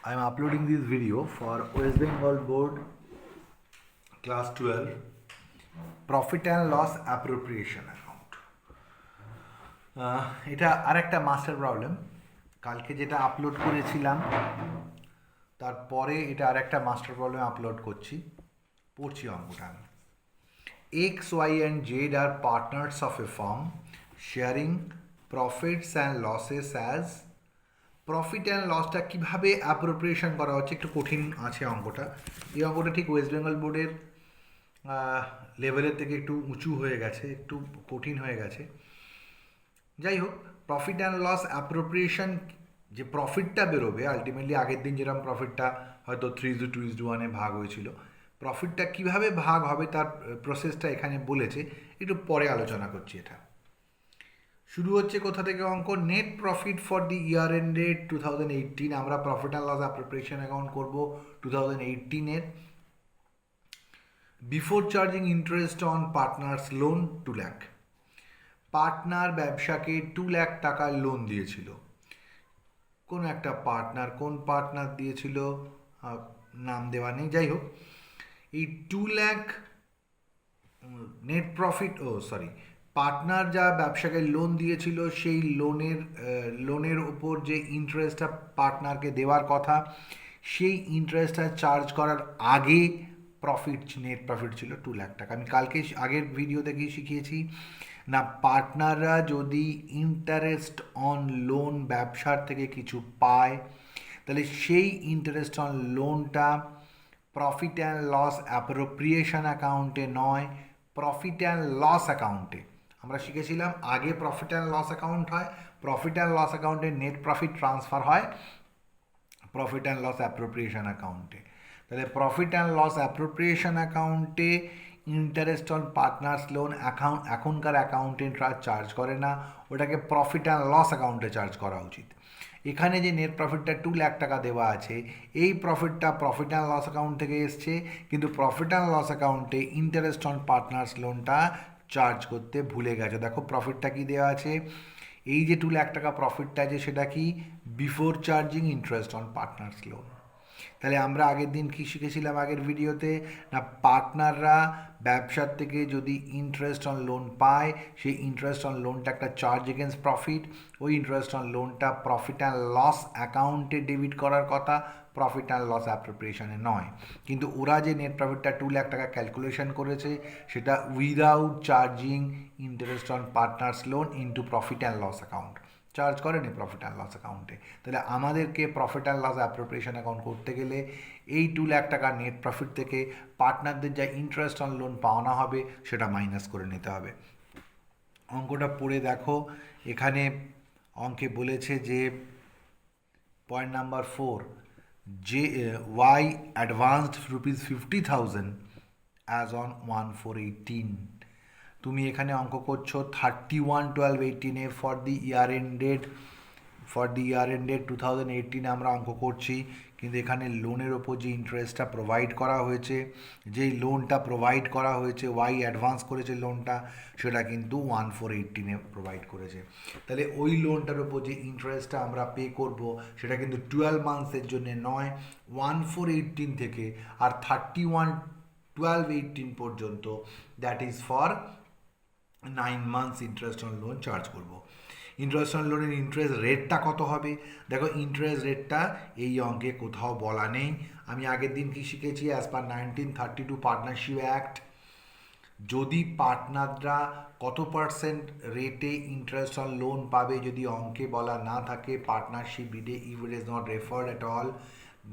I am uploading this video for West Bengal Board Class 12 Profit and Loss Appropriation Account. এটা আরেকটা master problem. কালকে যেটা upload করেছিলাম তারপরে এটা আরেকটা মাস্টার প্রবলেম আপলোড করছি। পড়ছি অঙ্কটা আমি। X, Y and Z are partners of a firm sharing profits and losses as profit and লসটা কীভাবে অ্যাপ্রোপ্রিয়েশন করা হচ্ছে, একটু কঠিন আছে অঙ্কটা। এই অঙ্কটা ঠিক ওয়েস্ট বেঙ্গল বোর্ডের লেভেলের থেকে একটু উঁচু হয়ে গেছে, একটু কঠিন হয়ে গেছে। যাই হোক, প্রফিট অ্যান্ড লস অ্যাপ্রোপ্রিয়েশন, যে প্রফিটটা বেরোবে আলটিমেটলি, আগের দিন যেরকম প্রফিটটা হয়তো 3:2:1 ভাগ হয়েছিল, প্রফিটটা কীভাবে ভাগ হবে তার প্রসেসটা এখানে বলেছে, একটু পরে আলোচনা করছি। এটা শুরু হচ্ছে কোথা থেকে অঙ্ক? Net profit for the year ended 2018। আমরা profit and loss appropriation account করব 2018-এর। Before charging interest on partners loan 2 lakh. Partner ব্যবসাকে 2 লাখ টাকার লোন দিয়েছিল। কোন একটা পার্টনার, কোন পার্টনার দিয়েছিল নাম দেওয়া নেই। যাই হোক, এই 2 লাখ নেট প্রফিট, পার্টনার যা ব্যবসাকে লোন দিয়েছিল সেই লোনের উপর যে ইন্টারেস্টটা পার্টনারকে দেওয়ার কথা, সেই ইন্টারেস্টটা চার্জ করার আগে নেট প্রফিট ছিল 2 লাখ টাকা। আমি কালকে আগের ভিডিওতে গিয়ে শিখিয়েছি না, পার্টনাররা যদি ইন্টারেস্ট অন লোন ব্যবসার থেকে কিছু পায়, তাহলে সেই ইন্টারেস্ট অন লোনটা প্রফিট অ্যান্ড লস অ্যাপ্রোপ্রিয়েশন অ্যাকাউন্টে নয়, প্রফিট অ্যান্ড লস অ্যাকাউন্টে। আমরা শিখেছিলাম আগে প্রফিট অ্যান্ড লস অ্যাকাউন্ট হয়, প্রফিট অ্যান্ড লস অ্যাকাউন্টে নেট প্রফিট ট্রান্সফার হয় প্রফিট অ্যান্ড লস অ্যাপ্রোপ্রিয়েশন অ্যাকাউন্টে। তাহলে প্রফিট অ্যান্ড লস অ্যাপ্রোপ্রিয়েশন অ্যাকাউন্টে ইন্টারেস্ট অন পার্টনার্স লোন এখনকার অ্যাকাউন্টেন্টরা চার্জ করে না, ওটাকে প্রফিট অ্যান্ড লস অ্যাকাউন্টে চার্জ করা উচিত। এখানে যে নেট প্রফিটটা 2 লাখ টাকা দেওয়া আছে, এই প্রফিটটা প্রফিট অ্যান্ড লস অ্যাকাউন্ট থেকে এসছে, কিন্তু প্রফিট অ্যান্ড লস অ্যাকাউন্টে ইন্টারেস্ট অন পার্টনার্স লোনটা চার্জ করতে ভুলে গেছে। দেখো প্রফিটটা কি দেওয়া আছে, এই যে 2 লাখ টাকা প্রফিটটা আছে সেটা কি? Before charging interest on partners loan. তাহলে আমরা আগের দিন কি শিখেছিলাম আগের ভিডিওতে? না, পার্টনাররা ব্যবসার থেকে যদি ইন্টারেস্ট অন লোন পায়, সেই ইন্টারেস্ট অন লোনটা একটা চার্জ এগেন্স্ট প্রফিট, ওই ইন্টারেস্ট অন লোনটা প্রফিট অ্যান্ড লস অ্যাকাউন্টে ডেবিট করার কথা, প্রফিট অ্যান্ড লস অ্যাপ্রোপ্রিয়েশনে নয়। কিন্তু ওরা যে নেট প্রফিটটা 2 লাখ টাকা ক্যালকুলেশন করেছে, সেটা without charging interest on partners loan into profit and loss account, charge করেনি প্রফিট অ্যান্ড লস অ্যাকাউন্টে। তাহলে আমাদেরকে profit and loss appropriation account করতে গেলে এই 2 লাখ টাকা নেট প্রফিট থেকে পার্টনারদের যা ইন্টারেস্ট অন লোন পাওনা হবে সেটা মাইনাস করে নিতে হবে। অঙ্কটা পড়ে দেখো, এখানে অঙ্কে বলেছে যে পয়েন্ট নাম্বার 4, যে ওয়াই অ্যাডভান্সড ₹50,000 অ্যাজ অন 1/4/18। তুমি এখানে অঙ্ক করছো 31/12/18-এ ফর দি ইয়ার এন্ডেড 2018 আমরা অঙ্ক করছি, কিন্তু এখানে লোনের ওপর যে ইন্টারেস্টটা প্রোভাইড করা হয়েছে, যেই লোনটা প্রোভাইড করা হয়েছে, ওয়াই অ্যাডভান্স করেছে লোনটা, সেটা কিন্তু 1/4/18-এ প্রোভাইড করেছে। তাহলে ওই লোনটার ওপর যে ইন্টারেস্টটা আমরা পে করব, সেটা কিন্তু 12 মান্থসের জন্য নয়, 1/4/18 থেকে আর 31/12/18 পর্যন্ত, that is for 9 months interest on loan charge করব। ইন্টারেস্ট অন লোনের ইন্টারেস্ট রেটটা কত হবে? দেখো, ইন্টারেস্ট রেটটা এই অঙ্কে কোথাও বলা নেই। আমি আগের দিন কি শিখেছি? অ্যাজ পার 1932 পার্টনারশিপ অ্যাক্ট, যদি পার্টনাররা কত পার্সেন্ট রেটে ইন্টারেস্ট অন লোন পাবে যদি অঙ্কে বলা না থাকে, পার্টনারশিপ বিডে, if it is not referred at all,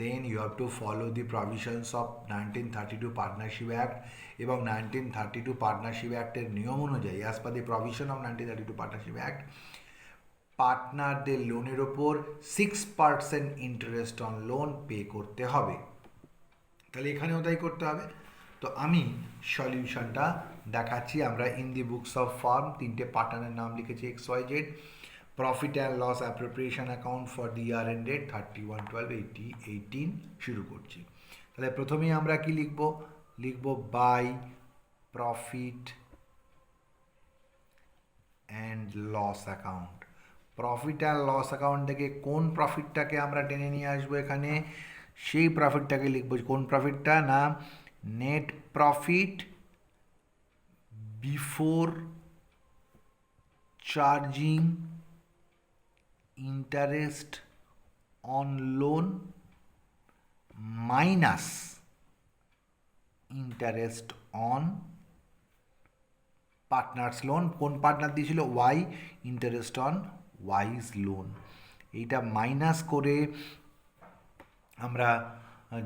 then you have to follow the provisions of 1932 Partnership Act, এবং 1932 Partnership Actের নিয়ম অনুযায়ী, as per the provision of 1932 Partnership Act, পার্টনারদের লোনের ওপর 6% ইন্টারেস্ট অন লোন পে করতে হবে। তাহলে এখানেও তাই করতে হবে। তো আমি সলিউশনটা দেখাচ্ছি। আমরা in the books of firm 3টে পার্টনারের নাম লিখেছি XYZ। Profit and loss appropriation account for the year ended 31/12/18 শুরু করছি। তাহলে প্রথমেই আমরা কি লিখব by profit and loss account. Profit and loss account থেকে কোন প্রফিটটাকে আমরা টেনে নিয়ে আসবো এখানে, সেই প্রফিটটাকে লিখবো। কোন প্রফিটটা? না, net profit before charging interest on loan minus interest on partners loan. কোন পার্টনার দিয়েছিল? Y, interest on Y's loan. এইটা মাইনাস করে আমরা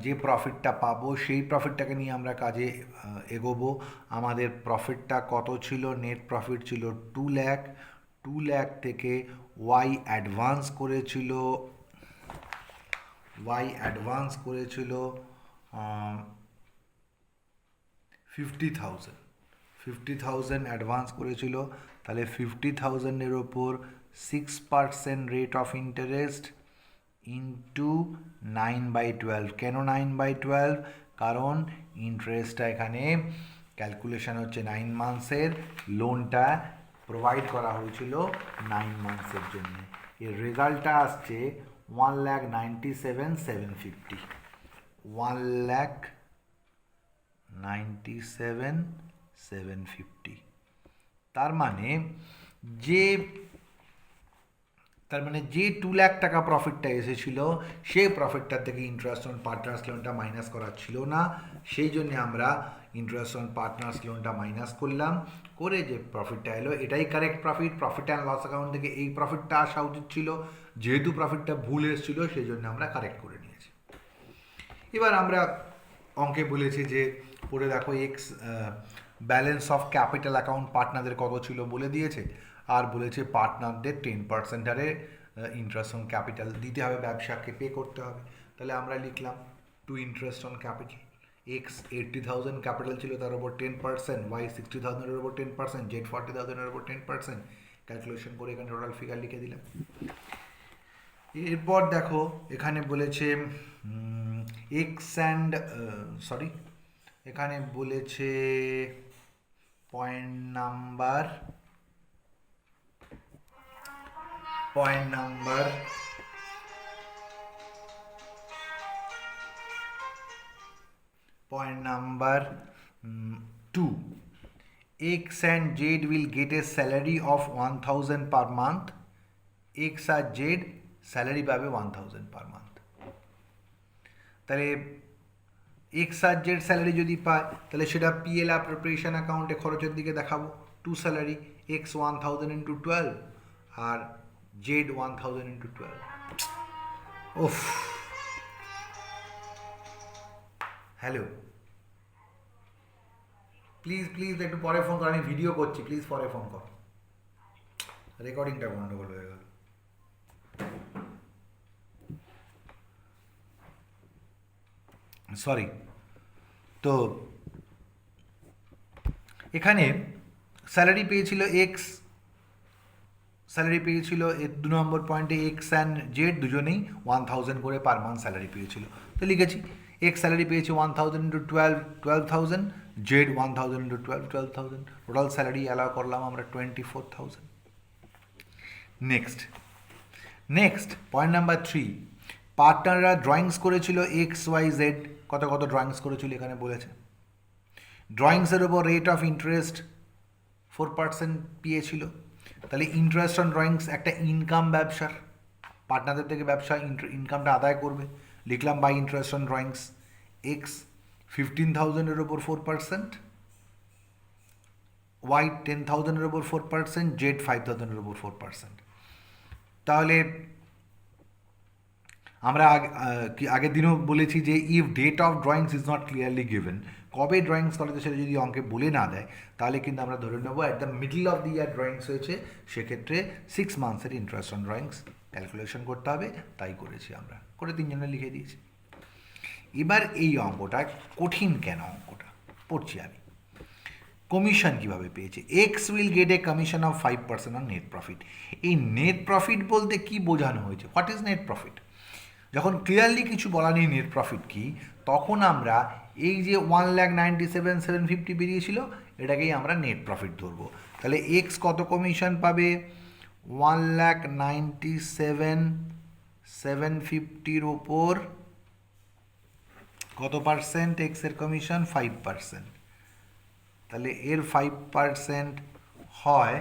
যে প্রফিটটা পাবো সেই প্রফিটটাকে নিয়ে আমরা কাজে এগোবো। আমাদের প্রফিটটা কত ছিল? নেট প্রফিট ছিল 2 লাখ। 2 লাখ থেকে ওয়াই অ্যাডভান্স করেছিল 50,000। 50,000 অ্যাডভান্স করেছিল, তাহলে 50,000-এর ওপর 6% রেট অফ ইন্টারেস্ট ইন্টু 9/12। কেন 9/12? কারণ ইন্টারেস্টটা এখানে ক্যালকুলেশন হচ্ছে 9 মান্থসের, লোনটা প্রোভাইড করা হয়েছিল 9 মান্থসের জন্য। এর রেজাল্টটা আসছে 1,97,750। 1,97,750। তার মানে যে 2 লাখ টাকা প্রফিটটা এসেছিল, সেই প্রফিটটার থেকে ইন্টারেস্ট অন পার্টনার্স লোনটা মাইনাস করা ছিল না, সেই জন্য আমরা ইন্টারেস্ট অন পার্টনার্স লোনটা মাইনাস করলাম। করে যে প্রফিটটা এলো এটাই correct profit. Profit and loss account থেকে এই প্রফিটটা আসা উচিত ছিল, যেহেতু প্রফিটটা ভুল এসেছিল সেই জন্য আমরা কারেক্ট করে নিয়েছি। এবার আমরা অঙ্কে বলেছি যে পড়ে দেখো, X balance of capital account পার্টনারদের কত ছিল বলে দিয়েছে, আর বলেছে পার্টনারদের 10% হারে ইন্টারেস্ট অন ক্যাপিটাল দিতে হবে, ব্যবসাকে পে করতে হবে। তাহলে আমরা লিখলাম to interest on capital. X 80,000 capital ছিল, তার উপর 10%, ওয়াই 60,000-এর উপর 10%, জেড 40,000-এর উপর 10%। ক্যালকুলেশন করে এখানে টোটাল ফিগার লিখে দিলাম। এরপর দেখো এখানে বলেছে এখানে বলেছে point number 2, X and Z will get a salary of 1,000 per month. X R Z salary পাবে 1,000 পার মান্থ। তাহলে এক্স আর জেড স্যালারি যদি পায়, তাহলে সেটা পিএল অ্যাপ্রোপ্রিয়েশন অ্যাকাউন্টে খরচের দিকে দেখাবো। টু স্যালারি, এক্স 1,000 ইন্টু 12 আর জেড 1,000 ইন্টু 12। ওফ, হ্যালো, প্লিজ একটু পরে ফোন কর, আমি ভিডিও করছি, প্লিজ পরে ফোন কর, রেকর্ডিংটা গন্ডগোল হয়ে গেল। সরি। তো এখানে স্যালারি পেয়েছিল এক্স, স্যালারি পেয়েছিল 2 নম্বর পয়েন্টে এক্স অ্যান্ড জেড দুজনেই 1,000 করে পার মান্থ স্যালারি পেয়েছিল। তো লিখেছি এক্স স্যালারি পেয়েছে 1,000 into 12,000, Z 1,000 into 12,000। Total salary allow করলাম আমরা 24,000। নেক্সট পয়েন্ট নাম্বার 3, পার্টনাররা ড্রয়িংস করেছিল এক্স ওয়াই জেড। কত ড্রয়িংস করেছিল এখানে বলেছে। ড্রয়িংসের ওপর রেট অফ ইন্টারেস্ট 4% পেয়েছিল। তাহলে ইন্টারেস্ট অন ড্রয়িংস একটা ইনকাম ব্যবসার, পার্টনারদের থেকে ব্যবসা ইনকামটা আদায় করবে। লিখলাম by interest on drawings. X 15,000-এর ওপর 4%, ওয়াই 10,000-এর ওপর 4%, জেড 5,000-এর ওপর 4%। তাহলে আমরা আগের দিনও বলেছি যে if date of drawings is not clearly given, কবে ড্রয়িংস করেছে সেটা যদি অঙ্কে বলে না দেয়, তাহলে কিন্তু আমরা ধরে নেবো at the middle of the year drawings হয়েছে, সেক্ষেত্রে 6 মান্থসের ইন্টারেস্ট অন ড্রয়িংস ক্যালকুলেশন করতে হবে। তাই করেছি আমরা, করে 3 জনে লিখে দিয়েছি। এবার এই অঙ্কটা কঠিন কেন? অঙ্কটা পড়ছি আমি। কমিশন কিভাবে পেয়েছে? X will get a commission of 5% on net profit. এই নেট প্রফিট বলতে কি বোঝানো হয়েছে? What is net profit? যখন ক্লিয়ারলি কিছু বলা নেই নেট প্রফিট কি, তখন আমরা এই যে 1,97,750 বেরিয়েছিল, এটাকেই আমরা নেট প্রফিট ধরবো। তাহলে এক্স কত কমিশন পাবে? 1,97,750 ওপর কত পার্সেন্ট এক্সের কমিশন? 5%। তাহলে এর 5% হয়,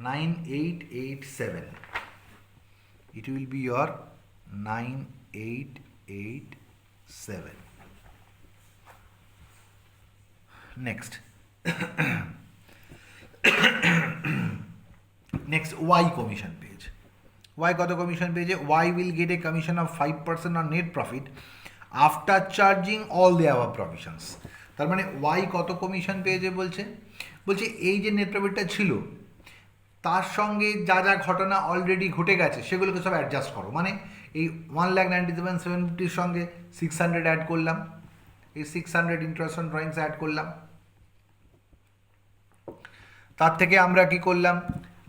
9887. It will be your 9887. Next. Next, Y commission page. Y কত কমিশন পেয়েছে? Y will get a commission of 5% on net profit after charging all the above provisions. তার মানে Y কত কমিশন পেয়েছে বলছে? বলছে এই যে নেট প্রফিটটা ছিল তার সঙ্গে যা যা ঘটনা অলরেডি ঘটে গেছে সেগুলোকে সব অ্যাডজাস্ট করো। মানে এই 1,97,750 সঙ্গে 600 অ্যাড করলাম, এই 600 ইন্টারেস্ট অন ড্রয়িংস অ্যাড করলাম। তার থেকে আমরা কি করলাম?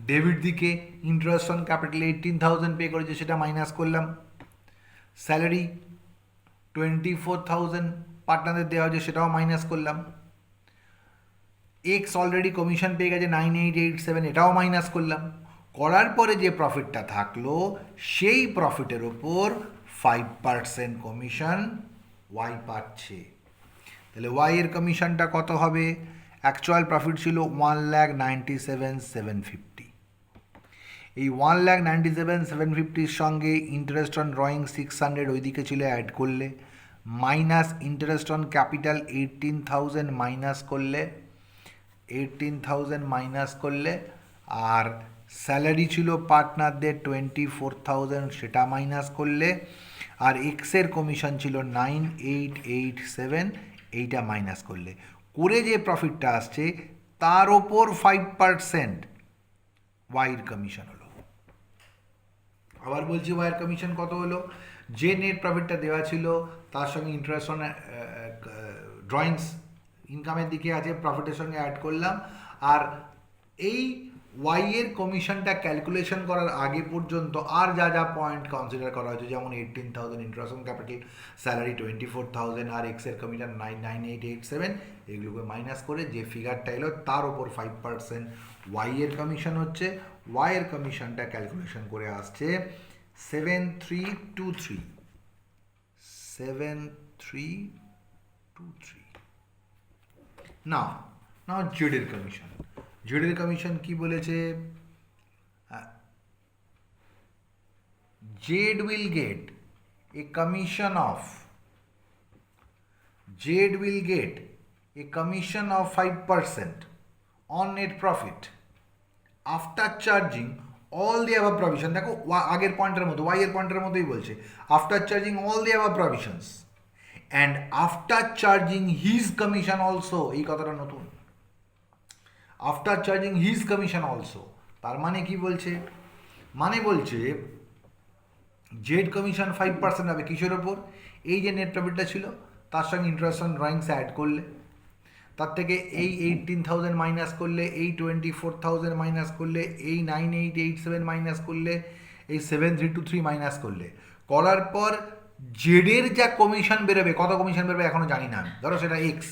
ডেবিট দিকে ইন্টারেস্ট অন ক্যাপিটাল 18,000 পে করেছে সেটা মাইনাস করলাম। স্যালারি 24,000 পার্টনারদের দেওয়া হয়েছে সেটাও মাইনাস করলাম। এক্স অলরেডি কমিশন পেয়ে গেছে 9887, এটাও মাইনাস করলাম। করার পরে যে প্রফিটটা থাকলো সেই প্রফিটের ওপর 5% কমিশন ওয়াই পাচ্ছে। তাহলে ওয়াই এর কমিশনটা কত হবে? অ্যাকচুয়াল প্রফিট ছিল 1,97,750। এই 1,97,750 সঙ্গে ইন্টারেস্ট অন ড্রয়িং 600 ওইদিকে ছিল অ্যাড করলে, minus interest on capital 18,000 minus করলে, 18,000 মাইনাস করলে, আর স্যালারি ছিল পার্টনারদের 24,000 সেটা মাইনাস করলে, আর এক্সের কমিশন ছিল 9887 এইটা মাইনাস করলে, করে যে প্রফিটটা আসছে তার ওপর 5% ওয়াইয়ের কমিশন হলো। আবার বলছি ওয়াইয়ের কমিশন কত হলো? যে নেট প্রফিটটা দেওয়া ছিল তার সঙ্গে ইন্টারেস্ট অন ড্রয়িংস ইনকামের দিকে আছে, প্রফিটের সঙ্গে অ্যাড করলাম। আর এই ওয়াইয়ের কমিশনটা ক্যালকুলেশন করার আগে পর্যন্ত আর যা যা পয়েন্ট কনসিডার করা হয়েছে, যেমন 18,000 ইন্টারেস্ট অন ক্যাপিটাল, স্যালারি 24,000 আর এক্সের কমিশন 9887, এগুলোকে মাইনাস করে যে ফিগারটা এলো তার ওপর 5% ওয়াইয়ের কমিশন হচ্ছে। ওয়াইয়ের কমিশনটা ক্যালকুলেশন করে আসছে 7323, 7323। নাও জেডের কমিশন। জেডের কমিশন কি বলেছে? Z will get a commission of, Z will get a commission of 5% on net profit after charging all the above provision. দেখো আগের পয়েন্টের মতো, ওয়াই এর পয়েন্টের মতোই বলছে, after charging all the above provisions and after charging his commission also. এই কথাটা নতুন, after charging his commission also. তার মানে কি বলছে? মানে বলছে জেড কমিশন 5% হবে কিসের ওপর? এই যে নেট প্রফিটটা ছিল তার সঙ্গে ইন্টারেস্ট অন ড্রয়িংস অ্যাড করলে, তার থেকে এই 18,000 মাইনাস করলে, এই 24,000 মাইনাস করলে, এই 9887 মাইনাস করলে, এই 7323 মাইনাস করলে, করার পর জেডের যা কমিশন বেরোবে, কত কমিশন বেরোবে এখনও জানি না আমি, ধরো সেটা এক্স,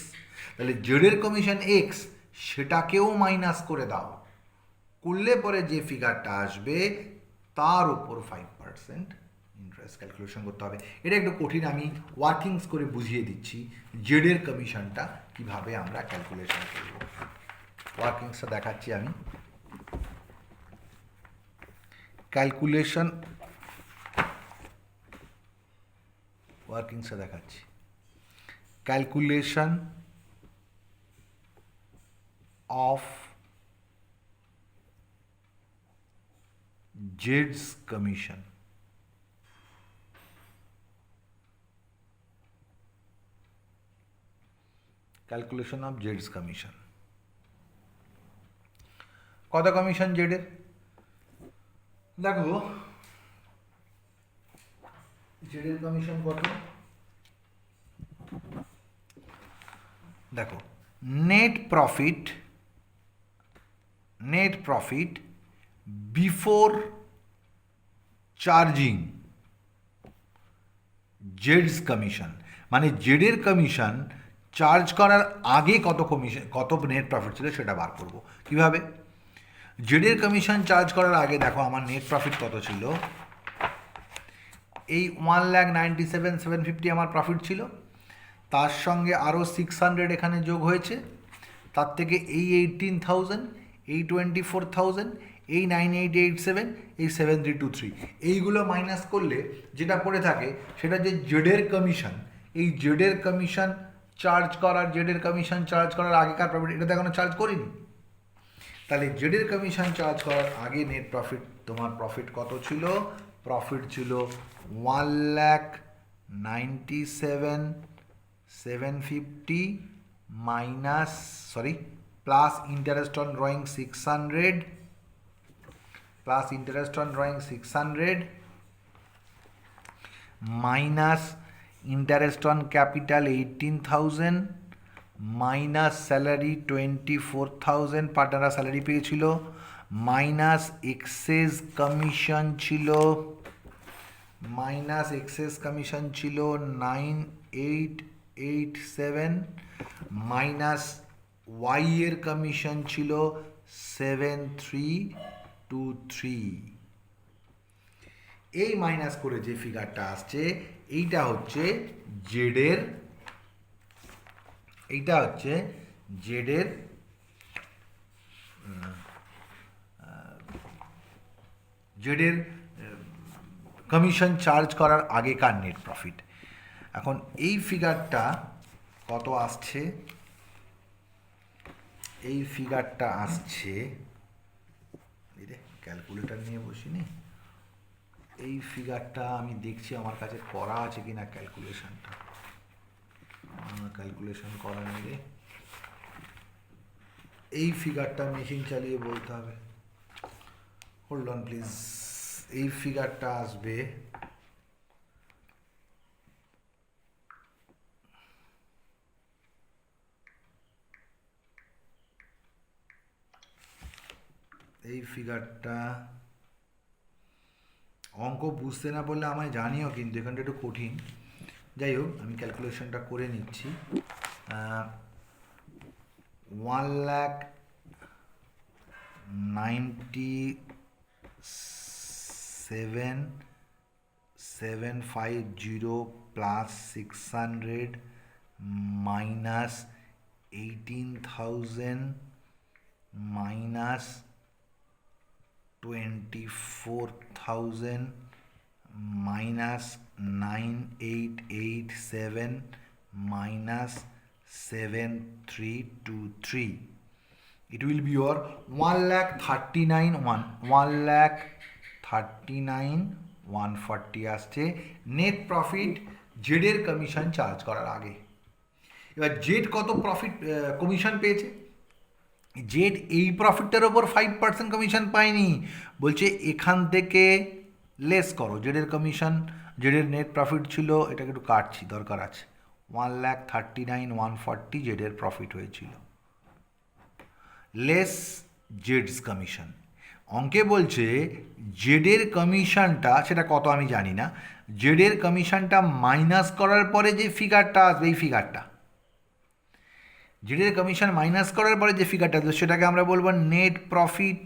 তাহলে জেডের কমিশন এক্স সেটাকেও মাইনাস করে দাও, করলে পরে যে ফিগারটা আসবে তার উপর 5% ইন্টারেস্ট ক্যালকুলেশন করতে হবে। এটা একটু কঠিন, আমি ওয়ার্কিংস করে বুঝিয়ে দিচ্ছি জেডের কমিশনটা কিভাবে আমরা ক্যালকুলেশন করব। ওয়ার্কিংসটা দেখাচ্ছি আমি, ক্যালকুলেশন ওয়ার্কিংসটা দেখাচ্ছি। ক্যালকুলেশন অফ জেডস কমিশন। ক্যালকুলেশন অফ জেডস কমিশন। কত কমিশন জেডের? দেখো জেডের কমিশন কত? দেখো নেট প্রফিট বিফোর চার্জিং জেডস কমিশন, মানে জেডের কমিশন চার্জ করার আগে কত কমিশন, কত নেট প্রফিট ছিল সেটা বার করব কিভাবে। জেডের কমিশন চার্জ করার আগে দেখো আমার নেট প্রফিট কত ছিল, এই 1,97,750 আমার প্রফিট ছিল, তার সঙ্গে আরও 600 এখানে যোগ হয়েছে, তার থেকে এই 18,000, এই 24,000, এই 9,887, এই 7,323, এইগুলো মাইনাস করলে যেটা পড়ে থাকে সেটা যে জেডের কমিশন, এই জেডের কমিশন চার্জ করার আগেকার প্রফিট, এটা তো এখনো চার্জ করিনি। তাহলে জেডের কমিশন চার্জ করার আগে নেট প্রফিট, তোমার প্রফিট কত ছিল, প্রফিট ছিল 1,97,750 minus plus interest on drawing 600, minus interest on capital 18,000, minus salary 24,000, পার্টনাররা স্যালারি পেয়েছিল, মাইনাস এক্সেস কমিশন ছিল 9,887, মাইনাস ওয়াই এর কমিশন ছিল 7,323। এই মাইনাস করে যে ফিগারটা আসছে এইটা হচ্ছে জেডের কমিশন চার্জ করার আগেকার নেট প্রফিট। এখন এই ফিগারটা কত আসছে, এই ফিগারটা আসছে, ক্যালকুলেটর নিয়ে বসিনি, এই ফিগারটা আমি দেখছি আমার কাছে করা আছে কিনা, ক্যালকুলেশন করা নেই রে, এই ফিগারটা মেশিন চালিয়ে বলতে হবে, হোল্ড অন প্লিজ। এই ফিগারটা আসবে অঙ্ক বুঝতে না পারলে আমায় জানিও, কিন্তু এখানটা একটু কঠিন, যাই হোক আমি ক্যালকুলেশনটা করে নিচ্ছি। 1,97,750 plus 600 minus 18,000 minus 24,000 minus 9,887 minus 7,323. It will be your 1,39,140 আসছে নেট প্রফিট জেডের কমিশন চার্জ করার আগে। এবার জেড কত প্রফিট কমিশন পেয়েছে, জেড এই প্রফিটটার ওপর 5% কমিশন পায়নি, বলছে এখান থেকে লেস করো। জেডের নেট প্রফিট ছিল, এটাকে একটু কাটছি, দরকার আছে, 1,39,140 জেডের প্রফিট হয়েছিল, লেস জেডস কমিশন। অঙ্কে বলছে জেডের কমিশনটা, সেটা কত আমি জানি না, জেডের কমিশনটা মাইনাস করার পরে যে ফিগারটা আসবে, এই ফিগারটা জেডের কমিশন মাইনাস করার পরে যে ফিগারটা আসবে সেটাকে আমরা বলবো নেট প্রফিট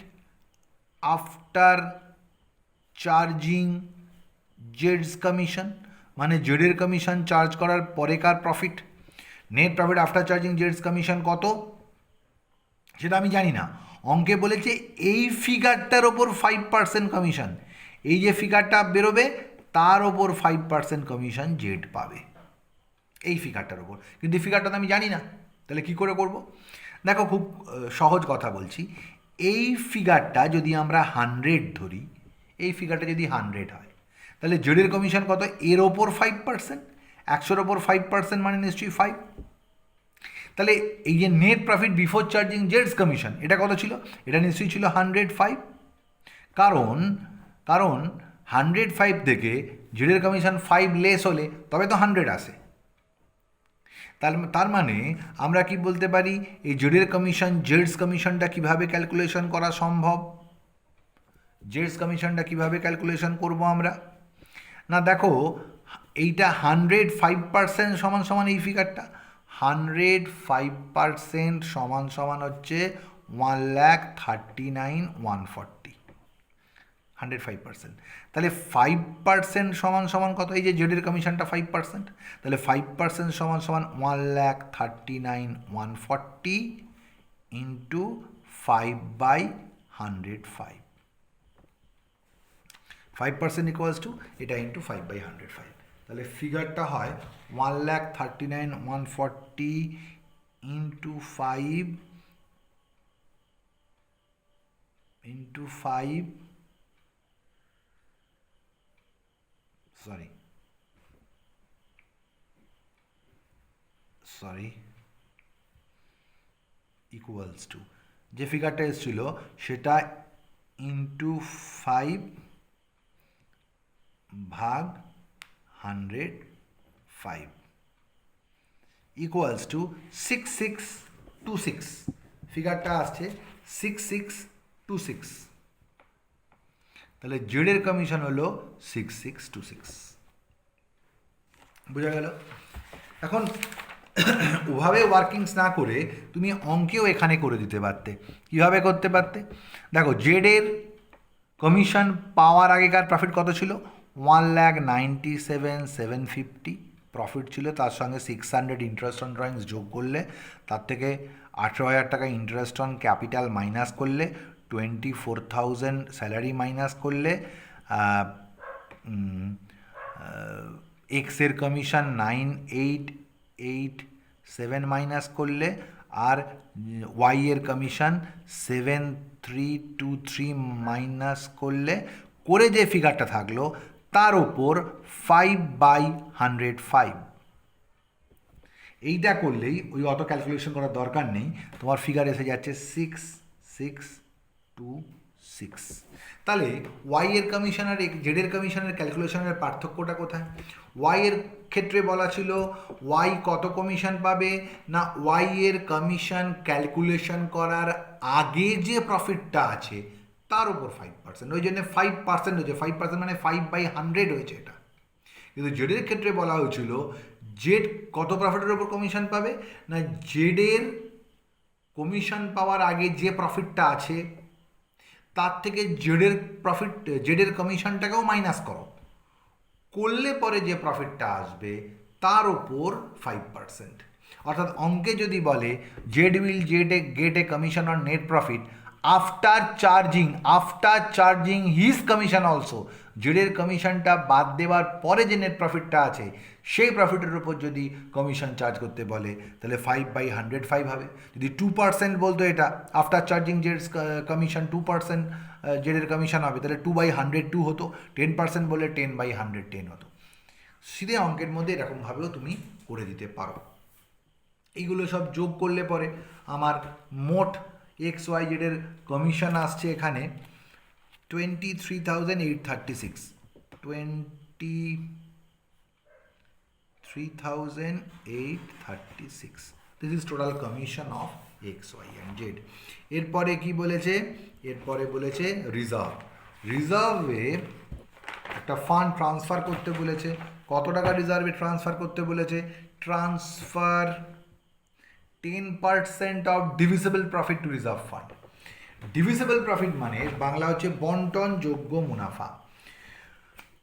আফটার চার্জিং জেডস কমিশন, মানে জেডের কমিশন চার্জ করার পরেকার profit. Net profit after charging জেডস কমিশন কত সেটা আমি জানি না, অঙ্কে বলেছে এই ফিগারটার ওপর 5% কমিশন, এই যে ফিগারটা বেরোবে তার ওপর 5% কমিশন জেড পাবে, এই ফিগারটার ওপর, কিন্তু এই ফিগারটা তো আমি জানি না, তাহলে কি করে করব? দেখো খুব সহজ কথা বলছি, এই ফিগারটা যদি আমরা 100 ধরি, এই ফিগারটা যদি 100 হয় তাহলে জেডের কমিশন কত, এর ওপর 5%, 100-র ওপর 5% মানে নিশ্চয়ই 5। তাহলে এই যে নেট প্রফিট বিফোর চার্জিং জেডস কমিশন এটা কত ছিল, এটা নিশ্চয়ই ছিল 105, কারণ 105 থেকে জেডের কমিশন 5 লেস হলে তবে তো 100 আসে। তার মানে আমরা কি বলতে পারি, এই জেডের কমিশন জেডস কমিশনটা কিভাবে ক্যালকুলেশন করা সম্ভব, জেডস কমিশনটা কিভাবে ক্যালকুলেশন করব আমরা, না দেখো এইটা 105% সমান এই ফিগারটা, 105% সমান সমান হচ্ছে 1,39,140, 105%। তাহলে 5% সমান সমান কত? এই যে জেডের কমিশনটা 5%, তাহলে 5% সমান সমান 1,39,140 ইন্টু 5/105। 5% ইকুয়ালস টু এটা ইন্টু 5/105। তাহলে ফিগারটা হয় 1,39,140 into 5 into 5, sorry equals to যে ফিগারটা এসেছিল সেটা ইন্টু 5/105 ইকুয়ালস টু 6626। ফিগারটা আসছে 6626। তাহলে জেডের কমিশন হলো 6626। বোঝা গেল? এখন ওভাবে ওয়ার্কিংস না করে তুমি অঙ্কেও এখানে করে দিতে পারতে। কীভাবে করতে পারতে? দেখো, জেডের কমিশন পাওয়ার আগেকার প্রফিট কত ছিল? 1,97,750 প্রফিট ছিল। তার সঙ্গে 600 ইন্টারেস্ট অন ড্রয়িংস যোগ করলে, তার থেকে 18,000 টাকা ইন্টারেস্ট অন ক্যাপিটাল মাইনাস করলে, 24,000 স্যালারি মাইনাস করলে, এক্সের কমিশন 9,887 মাইনাস করলে, আর ওয়াই এর কমিশন 7,323 মাইনাস করলে, করে যে ফিগারটা থাকলো তার ওপর 5/105। এইটা করলেই ওই অত ক্যালকুলেশন করার দরকার নেই, তোমার ফিগার এসে যাচ্ছে 6626। তাহলে ওয়াই এর কমিশন আর জেডের কমিশনের ক্যালকুলেশনের পার্থক্যটা কোথায়? ওয়াই এর ক্ষেত্রে বলা ছিল ওয়াই কত কমিশন পাবে না, ওয়াই এর কমিশন ক্যালকুলেশন করার আগে যে প্রফিটটা আছে তার উপর 5%, ওই জন্য 5% হয়েছে। 5% মানে 5/100 হয়েছে এটা। কিন্তু জেডের ক্ষেত্রে বলা হয়েছিল জেড কত প্রফিটের উপর কমিশন পাবে না, জেডের কমিশন পাওয়ার আগে যে প্রফিটটা আছে তার থেকে জেডের কমিশনটাকেও মাইনাস করলে পরে যে প্রফিটটা আসবে তার ওপর 5%। অর্থাৎ অঙ্কে যদি বলে Z will get a commission on net profit after charging his commission also, জেডের কমিশনটা বাদ দেওয়ার পরে যে নেট প্রফিটটা আছে সেই প্রফিটের উপর যদি কমিশন চার্জ করতে বলে তাহলে 5/105 হবে। যদি 2% বলতো এটা আফটার চার্জিং জেডস কমিশন 2% জেডের কমিশন হবে, তাহলে 2/102 হতো। 10% বলে 10/110 হতো। সিধে অঙ্কের মধ্যে এরকমভাবেও তুমি করে দিতে পারো। এইগুলো সব যোগ করলে পরে আমার মোট XYZ এর কমিশন আসছে এখানে 23,836। 23,836, this is total commission of XY and Z। এরপরে কি বলেছে? এরপরে বলেছে রিজার্ভে একটা ফান্ড ট্রান্সফার করতে বলেছে। কত টাকা রিজার্ভে ট্রান্সফার করতে বলেছে? Transfer 10% of divisible profit to reserve fund. Divisible profit মানে বাংলা হচ্ছে বন্টনযোগ্য মুনাফা।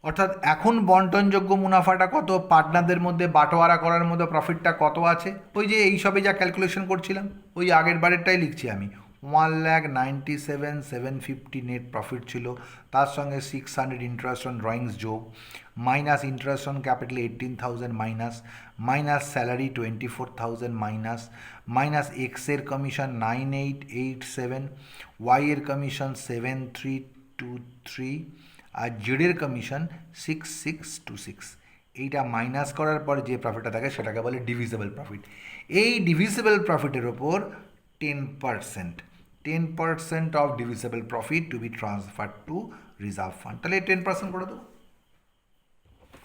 অর্থাৎ এখন বন্টনযোগ্য মুনাফাটা কত, পার্টনারদের মধ্যে বাটোয়ারা করার মধ্যে প্রফিটটা কত আছে, ওই যে এই সবে যা ক্যালকুলেশন করছিলাম ওই আগের বারেরটাই লিখছি আমি। 1,97,750 নেট প্রফিট ছিল, তার সঙ্গে 600 ইন্টারেস্ট অন ড্রয়িংস যোগ, minus interest on capital 18,000 minus salary 24,000 minus এক্সের কমিশন 9,887, ওয়াই এর কমিশন 7,323 আর জেডের কমিশন 6626। এইটা মাইনাস করার পর যে প্রফিটটা থাকে সেটাকে বলে ডিভিজিবল প্রফিট। এই ডিভিজিবল প্রফিটের ওপর 10% of divisible profit to be transfer to reserve fund. তাহলে 10% করে দেবো।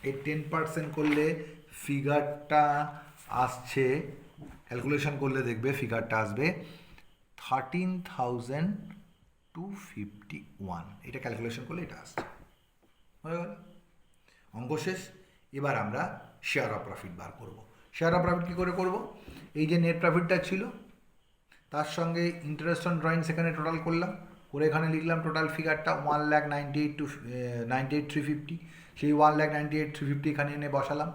এই 10% করলে ফিগারটা আসছে, ক্যালকুলেশন করলে দেখবে ফিগারটা আসবে 13,251। এটা ক্যালকুলেশন করলে এটা আসছে। হয়ে গেল, অঙ্ক শেষ। এবার আমরা শেয়ার অফ প্রফিট বার করব। শেয়ার অফ প্রফিট কী করে করব? এই যে নেট প্রফিটটা ছিল তার সঙ্গে ইন্টারেস্ট অন ড্রয়িং সেখানে টোটাল করলাম, করে এখানে লিখলাম টোটাল ফিগারটা 1,98,350। সেই 1,98,350 এখানে এনে বসালাম।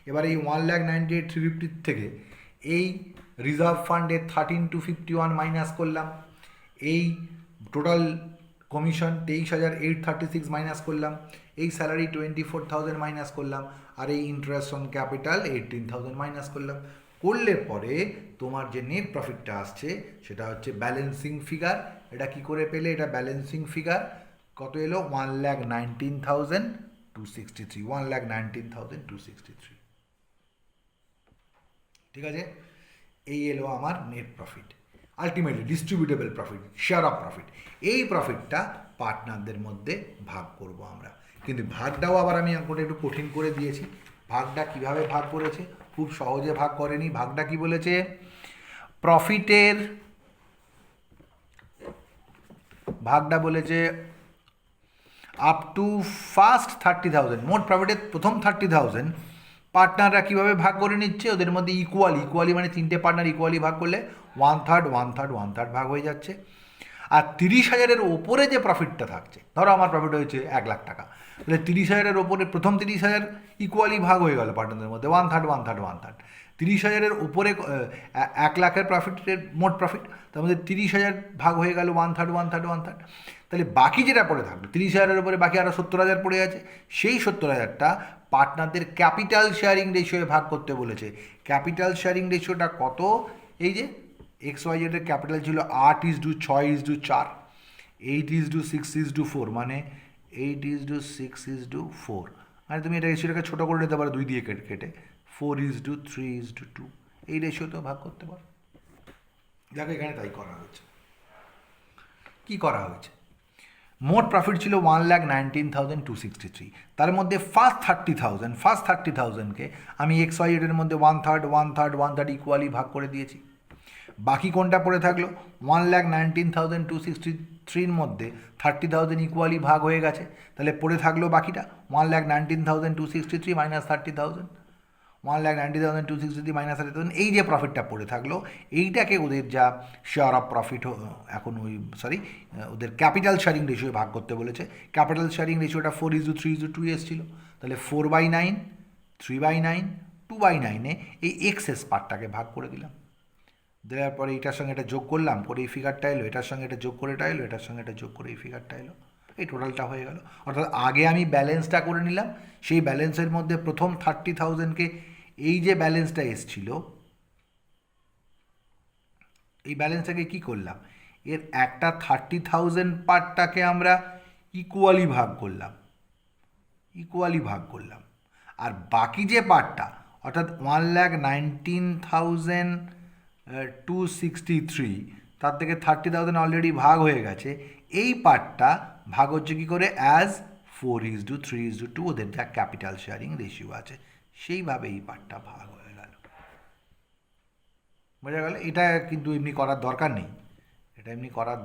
এবার এই 1,98,350 থেকে এই রিজার্ভ ফান্ডে 13,251 মাইনাস করলাম, এই টোটাল কমিশন 23,836 মাইনাস করলাম, এই স্যালারি 24,000 মাইনাস করলাম, আর এই ইন্টারেস্ট অন ক্যাপিটাল 18,000 মাইনাস করলাম। করলে পরে তোমার যে নেট প্রফিটটা আসছে সেটা হচ্ছে ব্যালেন্সিং ফিগার। এটা কি করে পেলে? এটা ব্যালেন্সিং ফিগার কত এলো? 1,19,263, 1,19,263। ঠিক আছে, এই এলো আমার net profit. Ultimately ডিস্ট্রিবিউটেবল profit, share of profit. এই প্রফিটটা পার্টনারদের মধ্যে ভাগ করব আমরা। কিন্তু ভাগটাও আবার আমি একটু কঠিন করে দিয়েছি। ভাগটা কিভাবে ভাগ করেছে? খুব সহজে ভাগ করেনি। ভাগটা কি বলেছে? প্রফিটের ভাগটা বলেছে আপ টু ফার্স্ট 30,000, মোট প্রফিটের প্রথম 30,000 পার্টনাররা কীভাবে ভাগ করে নিচ্ছে? ওদের মধ্যে ইকুয়ালি মানে তিনটে পার্টনার ইকুয়ালি ভাগ করলে 1/3 ভাগ হয়ে যাচ্ছে। আর 30,000-এর ওপরে যে প্রফিটটা থাকছে, ধরো আমার প্রফিট হয়েছে 1,00,000 টাকা, তাহলে 30,000-এর ওপরে প্রথম 30,000 ইকুয়ালি ভাগ হয়ে গেল পার্টনারদের মধ্যে 1/3। 30,000-এর ওপরে 1,00,000-এর প্রফিটের মোট প্রফিট, তার মধ্যে 30,000 ভাগ হয়ে গেল 1/3। তাহলে বাকি যেটা পড়ে থাকলো 30,000-এর উপরে বাকি আরও 70,000 পড়ে আছে। সেই 70,000টা পার্টনারদের ক্যাপিটাল শেয়ারিং রেশিওয়ে ভাগ করতে বলেছে। ক্যাপিটাল শেয়ারিং রেশিওটা কত? এই যে XYZ-এর ক্যাপিটাল ছিল 8:6:4, 8:6:4, মানে 8:6:4। মানে তুমি এটা রেশিওটাকে ছোটো করে নিতে পারো 2 দিয়ে কেটে 4:3:2, এই রেশিওতেও ভাগ করতে পারো। দেখো এখানে তাই করা হয়েছে। কি করা হয়েছে? মোট প্রফিট ছিল 1,19,263। তার মধ্যে ফার্স্ট 30,000কে আমি XYZ-এর মধ্যে 1/3 ইকুয়ালি ভাগ করে দিয়েছি। বাকি কোনটা পড়ে থাকলো? 1,19,263-র মধ্যে 30,000 ইকুয়ালি ভাগ হয়ে গেছে, তাহলে পড়ে থাকলো বাকিটা 1,19,263 মাইনাস 30,000, 1,19,263 মাইনাস 30,000। এই যে প্রফিটটা পড়ে থাকলো এইটাকে ওদের যা শেয়ার অফ প্রফিট এখন ওদের ক্যাপিটাল শেয়ারিং রেশিও ভাগ করতে বলেছে। ক্যাপিটাল শেয়ারিং রেশিওটা 4:3:2 এসেছিলো, তাহলে 4/9, 3/9, 2/9-এ এই এক্সেস পার্টটাকে ভাগ করে দিলাম। দেওয়ার পরে এটার সঙ্গে এটা যোগ করলাম, করে এই ফিগারটা এলো, এটার সঙ্গে এটা যোগ করে এটা এলো, এটার সঙ্গে এটা যোগ করে এই ফিগারটা এলো, এই টোটালটা হয়ে গেল। অর্থাৎ আগে আমি ব্যালেন্সটা করে নিলাম, সেই ব্যালেন্সের মধ্যে প্রথম 30,000-কে এই যে ব্যালেন্সটা এসছিল এই ব্যালেন্সটাকে কী করলাম? এর একটা 30,000 পার্টটাকে আমরা ইকুয়ালি ভাগ করলাম, আর বাকি যে পার্টটা অর্থাৎ 1,19,263 তার থেকে 30,000 অলরেডি ভাগ হয়ে গেছে, এই পার্টটা ভাগ হচ্ছে কী করে? অ্যাজ 4:3:2 ওদের যা ক্যাপিটাল শেয়ারিং রেশিও আছে সেইভাবে এই পার্টটা ভাগ হয়ে গেল। বোঝা গেল? এটা কিন্তু এমনি করার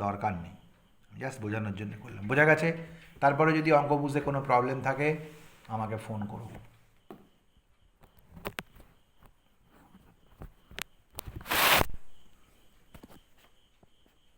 দরকার নেই, জাস্ট বোঝানোর জন্য করলাম। বোঝা গেছে? তারপরে যদি অঙ্ক বুঝতে কোনো প্রবলেম থাকে আমাকে ফোন করো।